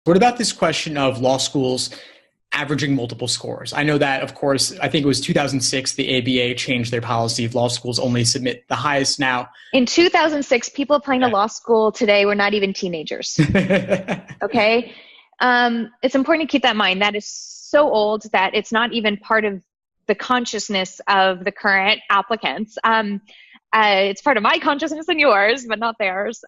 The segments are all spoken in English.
What about this question of law schools averaging multiple scores? I know that, of course, I think it was 2006, the ABA changed their policy of law schools only submit the highest now. In 2006, people applying to Yeah. law school today were not even teenagers. Okay. It's important to keep that in mind. That is so old that it's not even part of the consciousness of the current applicants. It's part of my consciousness and yours, but not theirs.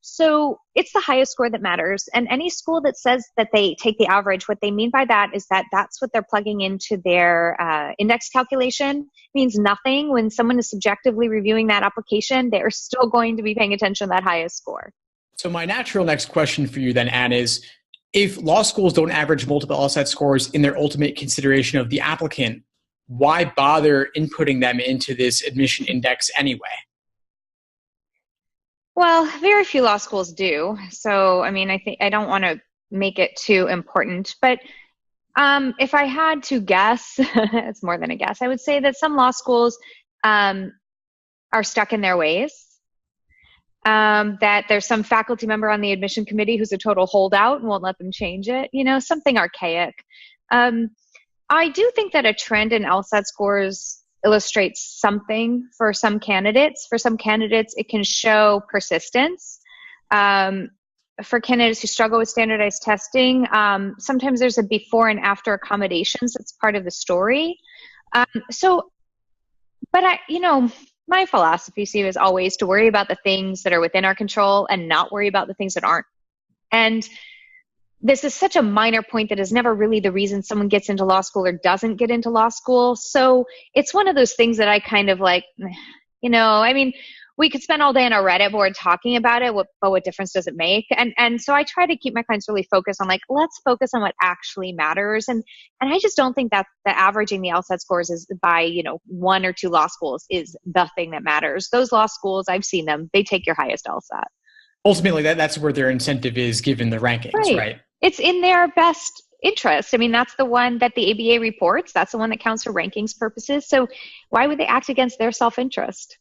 So it's the highest score that matters. And any school that says that they take the average, what they mean by that is that that's what they're plugging into their index calculation. It means nothing. When someone is subjectively reviewing that application, they're still going to be paying attention to that highest score. So my natural next question for you then, Anne, is if law schools don't average multiple LSAT scores in their ultimate consideration of the applicant, why bother inputting them into this admission index anyway? Well, very few law schools do. So, I mean, I don't want to make it too important, but if I had to guess, it's more than a guess, I would say that some law schools are stuck in their ways. That there's some faculty member on the admission committee who's a total holdout and won't let them change it, something archaic. I do think that a trend in LSAT scores illustrates something for some candidates. For some candidates, it can show persistence. For candidates who struggle with standardized testing, sometimes there's a before and after accommodations that's part of the story. My philosophy, Steve, is always to worry about the things that are within our control and not worry about the things that aren't. And this is such a minor point that is never really the reason someone gets into law school or doesn't get into law school. So it's one of those things that I kind of like, we could spend all day on a Reddit board talking about it, but what difference does it make? And so I try to keep my clients really focused on let's focus on what actually matters. And I just don't think that the averaging the LSAT scores is by, one or two law schools is the thing that matters. Those law schools, I've seen them, they take your highest LSAT. Ultimately, that's where their incentive is given the rankings, right? It's in their best interest. I mean, that's the one that the ABA reports. That's the one that counts for rankings purposes. So why would they act against their self-interest?